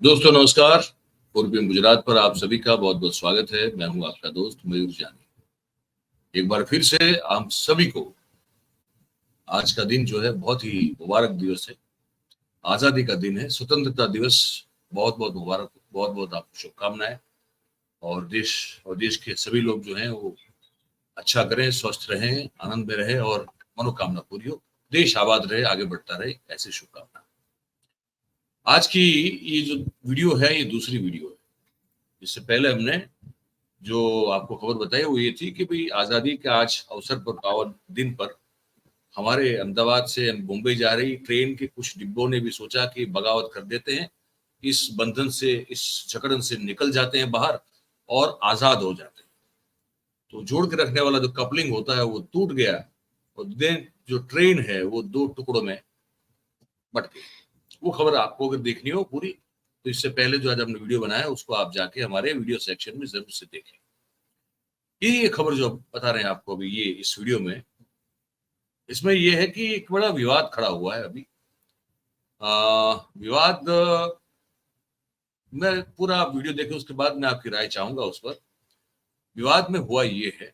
दोस्तों नमस्कार। पूर्वी गुजरात पर आप सभी का बहुत बहुत स्वागत है। मैं हूं आपका दोस्त मयूर जानी। एक बार फिर से आप सभी को आज का दिन जो है बहुत ही मुबारक दिवस है। आजादी का दिन है, स्वतंत्रता दिवस। बहुत बहुत मुबारक, बहुत बहुत आपको शुभकामनाएं। और देश के सभी लोग जो हैं वो अच्छा करें, स्वस्थ रहें, आनंद में रहे और मनोकामना पूरी हो। देश आबाद रहे, आगे बढ़ता रहे, ऐसी शुभकामना। आज की ये जो वीडियो है ये दूसरी वीडियो है। इससे पहले हमने जो आपको खबर बताई वो ये थी कि भाई आजादी के आज अवसर पर, पावन दिन पर, हमारे अहमदाबाद से मुंबई जा रही ट्रेन के कुछ डिब्बों ने भी सोचा कि बगावत कर देते हैं, इस बंधन से, इस जकड़न से निकल जाते हैं बाहर और आजाद हो जाते हैं। तो जोड़ के रखने वाला जो कपलिंग होता है वो टूट गया और देन जो ट्रेन है वो दो टुकड़ों में बट गई। वो खबर आपको अगर देखनी हो पूरी, तो इससे पहले जो आज हमने वीडियो बनाया उसको आप जाके हमारे वीडियो सेक्शन में जरूर से देखें। ये खबर जो बता रहे हैं आपको अभी ये इस वीडियो में, इसमें ये है कि एक बड़ा विवाद खड़ा हुआ है अभी। विवाद मैं पूरा वीडियो देखे उसके बाद मैं आपकी राय चाहूंगा उस पर। विवाद में हुआ ये है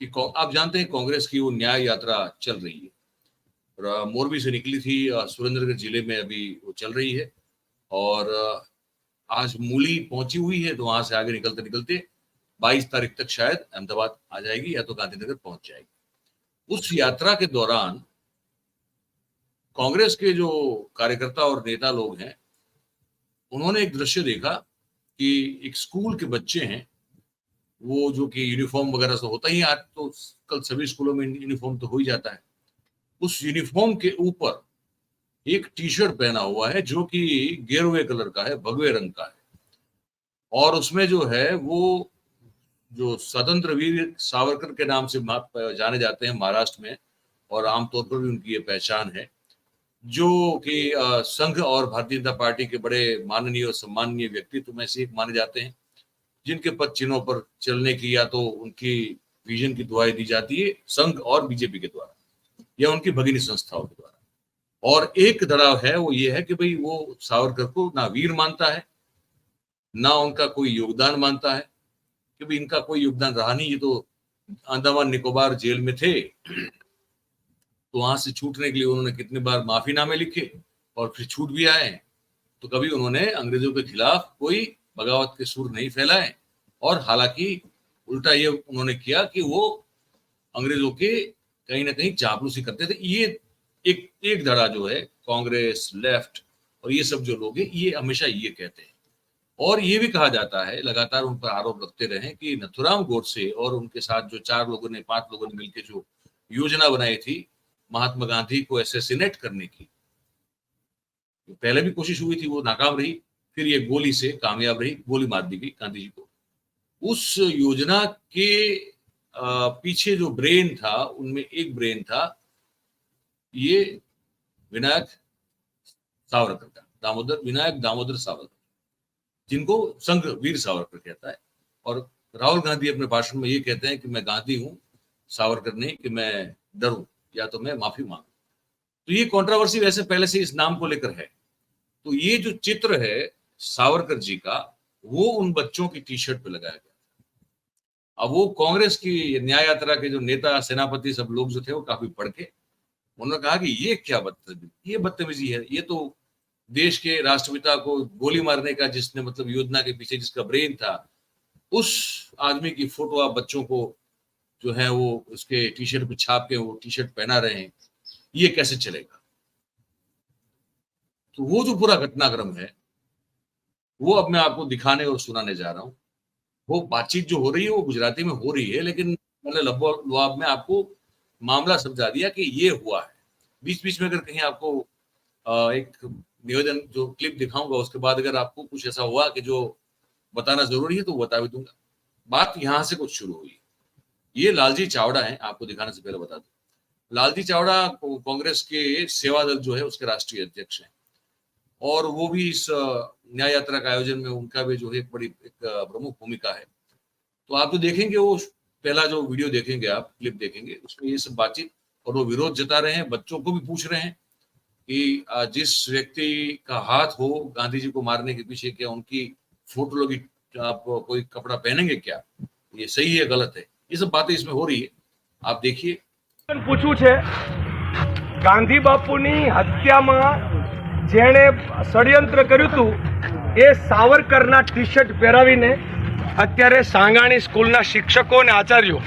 कि आप जानते हैं कांग्रेस की वो न्याय यात्रा चल रही है और मोरबी से निकली थी, सुरेंद्रनगर जिले में अभी वो चल रही है और आज मूली पहुंची हुई है। तो वहां से आगे निकलते निकलते 22 तारीख तक शायद अहमदाबाद आ जाएगी या तो गांधीनगर पहुंच जाएगी। उस यात्रा के दौरान कांग्रेस के जो कार्यकर्ता और नेता लोग हैं उन्होंने एक दृश्य देखा कि एक स्कूल के बच्चे हैं, वो जो कि यूनिफॉर्म वगैरह से होता ही, आज तो कल सभी स्कूलों में यूनिफॉर्म तो हो ही जाता है। उस यूनिफॉर्म के ऊपर एक टी शर्ट पहना हुआ है जो कि गेरुए कलर का है, भगवे रंग का है। और उसमें जो है वो जो स्वतंत्र वीर सावरकर के नाम से जाने जाते हैं महाराष्ट्र में, और आमतौर पर भी उनकी ये पहचान है, जो कि संघ और भारतीय जनता पार्टी के बड़े माननीय और सम्माननीय व्यक्तित्व में से एक माने जाते हैं, जिनके पद चिन्हों पर चलने की या तो उनकी विजन की दुहाई दी जाती है संघ और बीजेपी के द्वारा या उनकी भगिनी संस्थाओं के द्वारा। और एक धड़ा है वो ये है कि भाई वो सावरकर को ना वीर मानता है, ना उनका कोई योगदान मानता है, कि भाई इनका कोई योगदान रहा नहीं। ये तो अंडमान निकोबार जेल में थे, तो वहां से छूटने के लिए उन्होंने कितने बार माफीनामे लिखे और फिर छूट भी आए। तो कभी उन्होंने अंग्रेजों के खिलाफ कोई बगावत के सुर नहीं फैलाए, और हालांकि उल्टा ये उन्होंने किया कि वो अंग्रेजों के कहीं ना कहीं चापलूसी करते थे। ये एक एक धड़ा जो है कांग्रेस, लेफ्ट और ये सब जो लोग हैं ये हमेशा ये कहते हैं। और ये भी कहा जाता है, लगातार उन पर आरोप रखते रहे, कि नथुराम गोडसे और उनके साथ जो 5 लोगों ने मिलकर जो योजना बनाई थी महात्मा गांधी को एसेसिनेट करने की, पहले भी कोशिश हुई थी, वो नाकाम रही, फिर ये गोली से कामयाब रही, गोली मार दी गई गांधी जी को। उस योजना के पीछे जो ब्रेन था उनमें एक ब्रेन था ये विनायक सावरकर का, दामोदर विनायक दामोदर सावरकर, जिनको संघ वीर सावरकर कहता है। और राहुल गांधी अपने भाषण में ये कहते हैं कि मैं गांधी हूं, सावरकर नहीं कि मैं डरूं या तो मैं माफी मांगू। तो ये कंट्रोवर्सी वैसे पहले से इस नाम को लेकर है। तो ये जो चित्र है सावरकर जी का, वो उन बच्चों की टी शर्ट पे लगाया गया। अब वो कांग्रेस की न्याय यात्रा के जो नेता, सेनापति, सब लोग जो थे वो काफी भड़के। उन्होंने कहा कि ये क्या बदतमीजी, ये बदतमीजी है, ये तो देश के राष्ट्रपिता को गोली मारने का, जिसने मतलब योजना के पीछे जिसका ब्रेन था, उस आदमी की फोटो आप बच्चों को जो है वो उसके टी शर्ट पे छाप के वो टी शर्ट पहना रहे हैं, ये कैसे चलेगा। तो वो जो पूरा घटनाक्रम है वो अब मैं आपको दिखाने और सुनाने जा रहा हूँ। वो बातचीत जो हो रही है वो गुजराती में हो रही है, लेकिन मैंने लुआब में आपको मामला समझा दिया कि ये हुआ है। बीच बीच में अगर कहीं आपको एक निवेदन जो क्लिप दिखाऊंगा उसके बाद अगर आपको कुछ ऐसा हुआ कि जो बताना जरूरी है तो बता भी दूंगा। बात यहां से कुछ शुरू हुई। ये लालजी चावड़ा है, आपको दिखाने से पहले बता दूं, लालजी चावड़ा कांग्रेस के सेवा दल जो है उसके राष्ट्रीय अध्यक्ष हैं, और वो भी इस न्याय यात्रा का आयोजन में उनका भी जो है एक बड़ी एक प्रमुख भूमिका है। तो आप जो देखेंगे वो पहला जो वीडियो देखेंगे, आप क्लिप देखेंगे, उसमें ये सब बातचीत और वो विरोध जता रहे हैं, बच्चों को भी पूछ रहे हैं कि जिस व्यक्ति का हाथ हो गांधी जी को मारने के पीछे, क्या उनकी फोटो लोगी आप कोई कपड़ा पहनेंगे क्या? ये सही है गलत है? ये सब बातें इसमें हो रही है, आप देखिए। પૂછવું છે ગાંધી બાપુની હત્યામાં જેણે ષડયંત્ર કર્યું હતું એ સાવરકરના ટી શર્ટ પહેરાવીને અત્યારે સાંગાણી સ્કૂલના શિક્ષકો અને આચાર્યો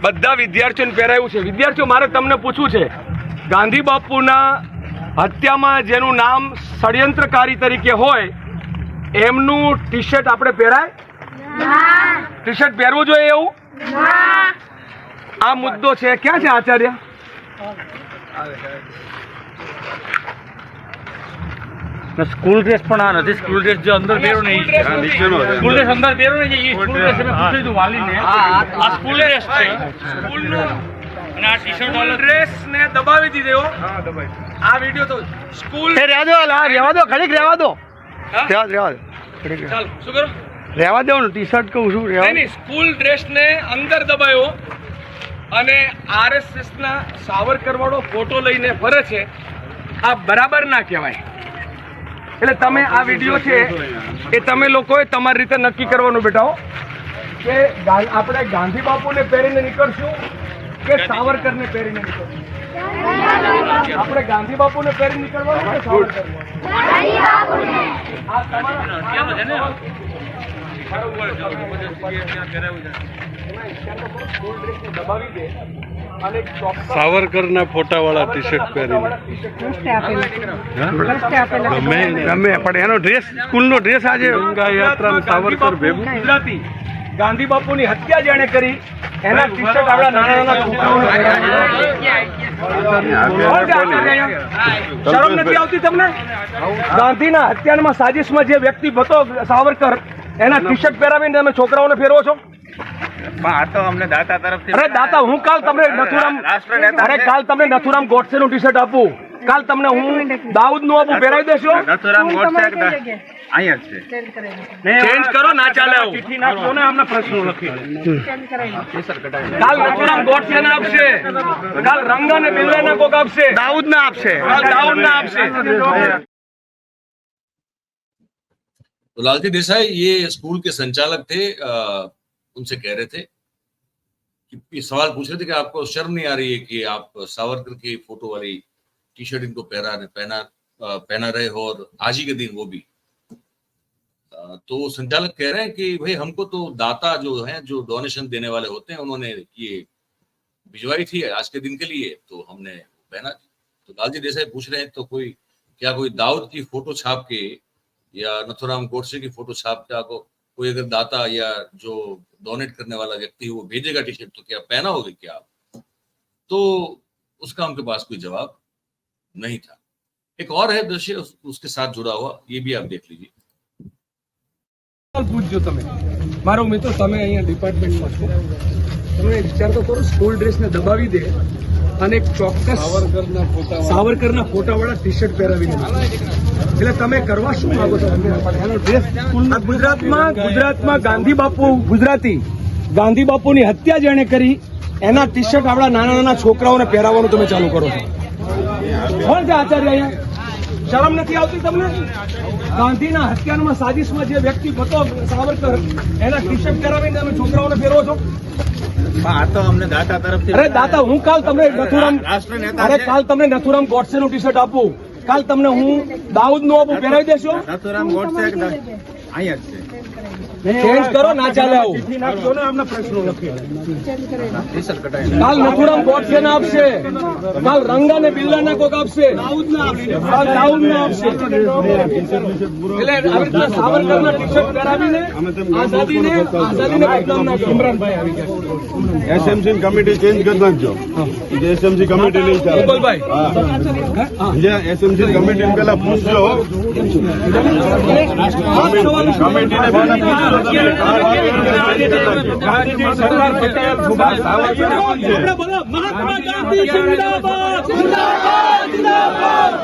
બધા વિદ્યાર્થીઓને પહેરાવ્યું છે। વિદ્યાર્થીઓ, મારે તમને પૂછવું છે, ગાંધી બાપુના હત્યામાં જેનું નામ ષડયંત્રકારી તરીકે હોય એમનું ટી શર્ટ આપણે પહેરાય? ટી શર્ટ પહેરવું જોઈએ એવું? આ મુદ્દો છે। ક્યાં છે આચાર્ય? સ્કૂલ ડ્રેસ પણ આ નથી। સ્કૂલ ડ્રેસ જે અંદર પહેરો ને સ્કૂલ ડ્રેસ અંદર પહેરો ને એ સ્કૂલ ડ્રેસ મેં પૂછ્યું હતું વાલીને, આ સ્કૂલ ડ્રેસ છે સ્કૂલનો, અને આ ટી શર્ટ વાળો ડ્રેસ ને દબાવી દીધો। હા, દબાવી। આ વિડિયો તો સ્કૂલ રહેવા દો, રહેવા દો, ઘડીક રહેવા દો, રહેવા દો, ચાલ શું કરો રહેવા દો ને ટી શર્ટ કહું છું। નહીં, સ્કૂલ ડ્રેસ ને અંદર દબાયો અને આરએસએસ ના સાવરકર વાળો ફોટો લઈને ફરે છે। આ બરાબર ના કહેવાય। એટલે તમે આ વિડીયો છે એ તમે લોકોએ તમારી રીતે નક્કી કરવાનું બેટાઓ કે આપણે ગાંધી બાપુને પહેરીને નીકળશું કે સાવરકરને પહેરીને નીકળશું? આપણે ગાંધી બાપુને પહેરીને નીકળવાનું કે સાવરકર? આ તમારા સાવરકરના ફોટા વાળા ટી શર્ટ પહેરીને ગમે પણ એનો ડ્રેસ સ્કૂલનો ડ્રેસ આજે યાત્રા સાવરકર ભેગું ગુજરાતી ગાંધી બાપુની હત્યા જેણે કરી એના ટી શર્ટ આપણા નાના નાના શરમ નથી આવતી તમને? ગાંધીના હત્યામાં સાજિશમાં જે વ્યક્તિ હતો સાવરકર એના ટી શર્ટ પહેરાવીને તમે છોકરાઓને ફેરવો છો? આ તો અમને દાતા તરફથી। અરે દાતા, હું કાલ તમને નથુરામ ગોડસેનું ટી શર્ટ આપું, કાલ તમને હું દાઉદનું આપું, પહેરાવી દેશો? નથુરામ ગોડસે અહીંયા છે, ચેન્જ કરો, ના ચાલે આવું। ચિઠ્ઠી નાખો ને, આમના પ્રશ્નો લખી કાલ નથુરામ ગોડસેને આપશે, કાલ રંગા ને બિલ્લાને કોક આપશે, દાઉદના આપશે, દાઉદના આપશે। तो लालजी देसाई ये स्कूल के संचालक थे, उनसे कह रहे थे कि सवाल पूछ रहे थे कि आपको शर्म नहीं आ रही है कि आप सावरकर की फोटो वाली टी शर्ट इनको पहना रहे हो और आज ही के दिन वो भी। तो संचालक कह रहे हैं कि भाई हमको तो दाता जो हैं, जो डोनेशन देने वाले होते हैं, उन्होंने ये भिजवाई थी आज के दिन के लिए, तो हमने पहना थी। तो लालजी देसाई पूछ रहे हैं तो क्या कोई दाऊद की फोटो छाप के या नथुराम गोडसे की फोटो छाप के आपको कोई अगर दाता या जो डोनेट करने वाला व्यक्ति है वो भेजेगा टी शर्ट, तो क्या पहना होगा क्या आप? तो उसका उनके पास कोई जवाब नहीं था। एक और है दृश्य उसके साथ जुड़ा हुआ, ये भी आप देख लीजिए। પૂછજો તમે, મારો મિત્ર, તમે અહીંયા ડિપાર્ટમેન્ટમાં છો, તમે વિચાર તો કરો, સ્કૂલ ડ્રેસને દબાવી દે અને એક ચોક્કસ સાવરકરના ફોટાવાળા ટી શર્ટ પહેરાવીને, એટલે તમે કરવા શું માંગો છો? એનો ડ્રેસ ગુજરાતમાં ગાંધી બાપુ, ગુજરાતી ગાંધી બાપુની હત્યા જેણે કરી એના ટી શર્ટ આપણા નાના નાના છોકરાઓને પહેરાવવાનું તમે ચાલુ કરો છો? કોણ છે આચાર્ય અહીંયા? શરમ નથી આવતી તમને? ગાંધીના હત્યામાં સાજિશમાં જે વ્યક્તિ હતો સાવરકર એના ટી શર્ટ પહેરાવીને તમે છોકરાઓને ફેરવો છો? આ તો અમને દાતા તરફથી। અરે દાતા, હું કાલ તમને નથુરામ ગોડસેનું ટી શર્ટ આપું, કાલ તમને હું દાઉદનું આપું, પહેરાવી દેશો? નથુરામ ગોડસે અહીંયા જ છે, ચેન્જ કરો, ના ચાલે આવું। ચિઠ્ઠી નાખજો ને, આમના પ્રશ્નો લખી કાલ નથુરામ ગોડસેને આપશે, કાલ રંગા ને બિલ્લાને કોક આપશે, કાલ દાઉદને આપશે। એટલે આવી રીતના સાવરકરના ટી શર્ટ પહેરાવીને આઝાદીને બદનામ ના કરો। ઇમરાનભાઈ આવી ગયા, એસએમસી કમિટી ચેન્જ કરી નાખજો, એસએમસી કમિટી નહીં ચાલે। ગોપાલભાઈ, એસએમસી કમિટી પેલા પૂછજો, કમિટીને સરદાર પટેલ, સુભાષ મહાત્મા ગાંધી જિંદાબાદ, જિંદાબાદ, જિંદાબાદ,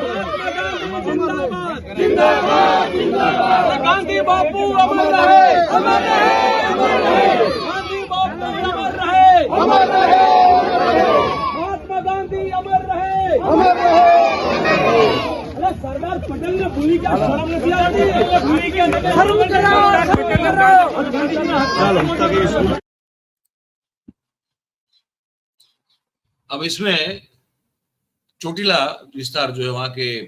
જિંદાબાદ, જિંદાબાદ, ગાંધી બાપુ અમર રહે, અમર રહે, અમર રહે, ગાંધી બાપુ અમર રહે, અમર રહે, મહાત્મા ગાંધી અમર રહે, અમર રહે। अब इसमें चोटिला विस्तार जो है वहां के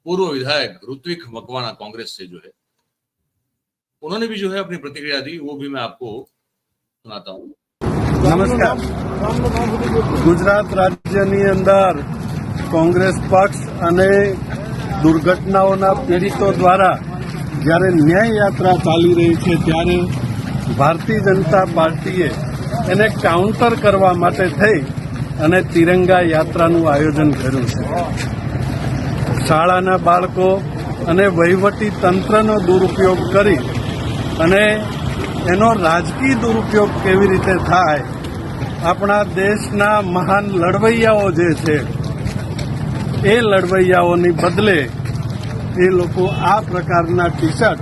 पूर्व विधायक ऋत्विक मकवाना कांग्रेस से जो है, उन्होंने भी जो है अपनी प्रतिक्रिया दी, वो भी मैं आपको सुनाता हूँ। નમસ્કાર. ગુજરાત રાજ્યની અંદર કોંગ્રેસ પક્ષ અને દુર્ઘટનાઓના પીડિતો દ્વારા જ્યારે ન્યાય યાત્રા ચાલી રહી છે ત્યારે ભારતીય જનતા પાર્ટીએ એને કાઉન્ટર કરવા માટે થઈ અને તિરંગા યાત્રાનું આયોજન કર્યું છે. શાળાના બાળકો અને વહીવટી તંત્રનો દુરુપયોગ કરી અને એનો રાજકીય દુરુપયોગ કેવી રીતે થાય, આપણા દેશના મહાન લડવૈયાઓ જે છે એ લડવૈયાઓની બદલે એ લોકો આ પ્રકારના T shirt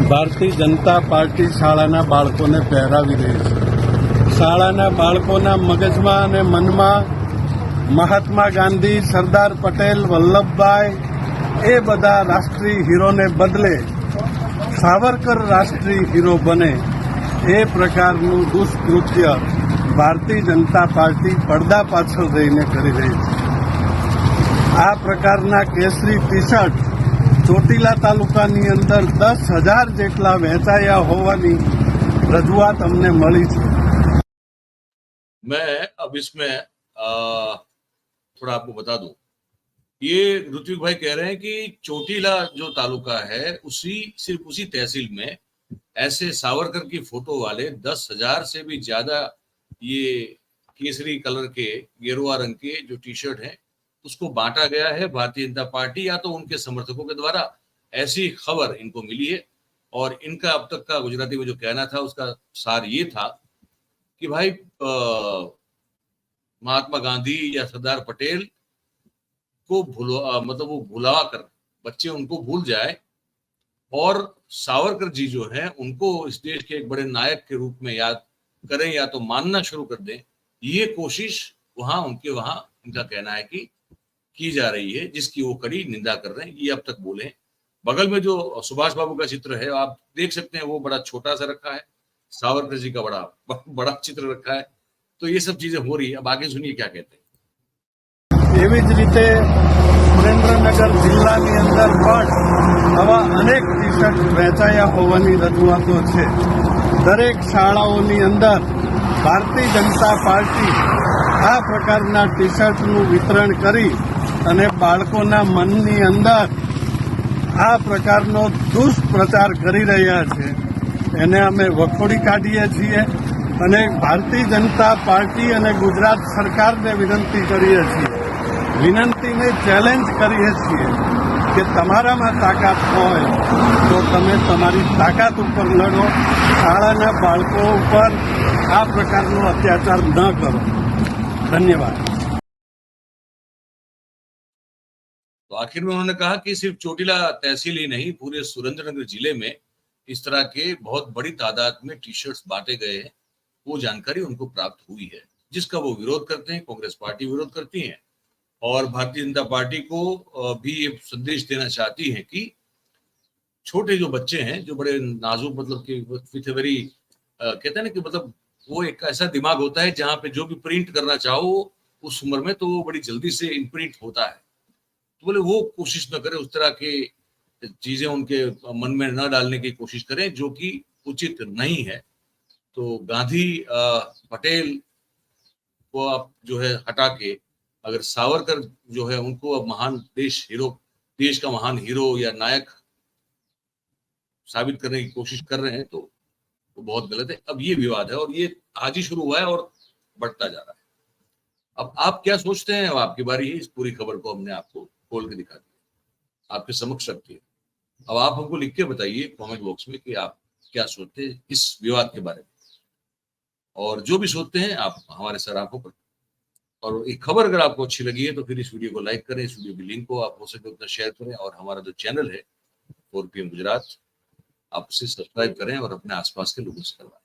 Bharatiya Janata party શાળાના બાળકોને પહેરાવી રહી છે. શાળાના બાળકોના મગજમાં અને મનમાં મહાત્મા ગાંધી, સરદાર પટેલ, વલ્લભભાઈ એ બધા રાષ્ટ્રીય હીરોને બદલે સાવરકર રાષ્ટ્રીય હીરો બને એ પ્રકારનું દુષ્કૃત્ય ભારતીય જનતા પાર્ટી પડદા પાછળ રહીને કરી રહી છે. આ પ્રકારના કેસરી ટી શર્ટ ચોટીલા તાલુકાની અંદર 10,000 જેટલા વહેંચાયા હોવાની રજૂઆત અમને મળી છે. मैं अब इसमें थोड़ा आपको बता दूं, ये ऋत्विक भाई कह रहे हैं कि चोटीला जो तालुका है सिर्फ उसी तहसील में ऐसे सावरकर की फोटो वाले 10,000 से भी ज्यादा ये केसरी कलर के गेरुआ रंग के जो टी शर्ट है उसको बांटा गया है भारतीय जनता पार्टी या तो उनके समर्थकों के द्वारा। ऐसी खबर इनको मिली है और इनका अब तक का गुजराती में जो कहना था उसका सार ये था कि भाई महात्मा गांधी या सरदार पटेल को मतलब वो भुला कर बच्चे उनको भूल जाए और सावरकर जी जो है उनको इस देश के एक बड़े नायक के रूप में याद करें या तो मानना शुरू कर दें, ये कोशिश वहां इनका कहना है कि की जा रही है, जिसकी वो कड़ी निंदा कर रहे हैं। ये अब तक बोले हैं। बगल में जो सुभाष बाबू का चित्र है आप देख सकते हैं, वो बड़ा छोटा सा रखा है, सावरकर जी का बड़ा चित्र रखा है। तो ये सब चीजें हो रही है। अब आगे सुनिए क्या कहते हैं। એવી જ રીતે સુરેન્દ્રનગર જિલ્લાની અંદર પણ આવા અનેક ટી શર્ટ વહેંચાયા હોવાની રજૂઆતો છે. દરેક શાળાઓની અંદર ભારતીય જનતા પાર્ટી આ પ્રકારના ટી શર્ટનું વિતરણ કરી અને બાળકોના મનની અંદર આ પ્રકારનો દુષ્પ્રચાર કરી રહ્યા છે. એને અમે વખોડી કાઢીએ છીએ અને ભારતીય જનતા પાર્ટી અને ગુજરાત સરકારને વિનંતી કરીએ છીએ, વિનંતીને ચેલેન્જ કરીએ છીએ કે તમારામાં તાકાત હોય તો તમે તમારી તાકાત ઉપર લડો, શાળાના બાળકો ઉપર આ પ્રકારનો અત્યાચાર ન કરો. ધન્યવાદ. तो आखिर में उन्होंने कहा कि सिर्फ चोटिला तहसील ही नहीं, पूरे सुरेंद्रनगर जिले में इस तरह के बहुत बड़ी तादाद में टी शर्ट्स बांटे गए हैं, वो जानकारी उनको प्राप्त हुई है, जिसका वो विरोध करते हैं। कांग्रेस पार्टी विरोध करती है और भारतीय जनता पार्टी को भी ये संदेश देना चाहती है कि छोटे जो बच्चे हैं, जो बड़े नाजुक मतलब कि विथ वेरी कहते हैं ना कि मतलब वो एक ऐसा दिमाग होता है जहां पे जो भी प्रिंट करना चाहो उस उम्र में तो वो बड़ी जल्दी से इम्प्रिंट होता है। तो बोले वो कोशिश न करें, उस तरह के चीजें उनके मन में न डालने की कोशिश करें जो कि उचित नहीं है। तो गांधी पटेल को आप जो है हटा के अगर सावरकर जो है उनको अब महान देश का महान हीरो या नायक साबित करने की कोशिश कर रहे हैं तो वो बहुत गलत है। अब ये विवाद है और ये आज ही शुरू हुआ है और बढ़ता जा रहा है। अब आप क्या सोचते हैं, आपकी बारी है। इस पूरी खबर को हमने आपको खोल के दिखा दिया, आपके समक्ष रखी है। अब आप हमको लिख के बताइए कमेंट बॉक्स में कि आप क्या सोचते हैं इस विवाद के बारे में, और जो भी सोचते हैं आप हमारे सराहों पर। और एक खबर अगर आपको अच्छी लगी है तो फिर इस वीडियो को लाइक करें, इस वीडियो की लिंक को आप हो सके उतना शेयर करें, और हमारा जो चैनल है 4PM गुजरात आप उसे सब्सक्राइब करें और अपने आसपास के लोगों से करवाएं।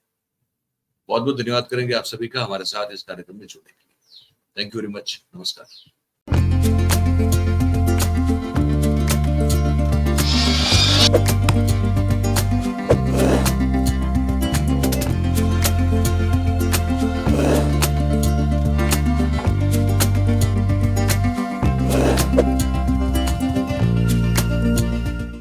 बहुत बहुत धन्यवाद करेंगे आप सभी का हमारे साथ इस कार्यक्रम में जुड़ने के लिए। Thank you very much. नमस्कार।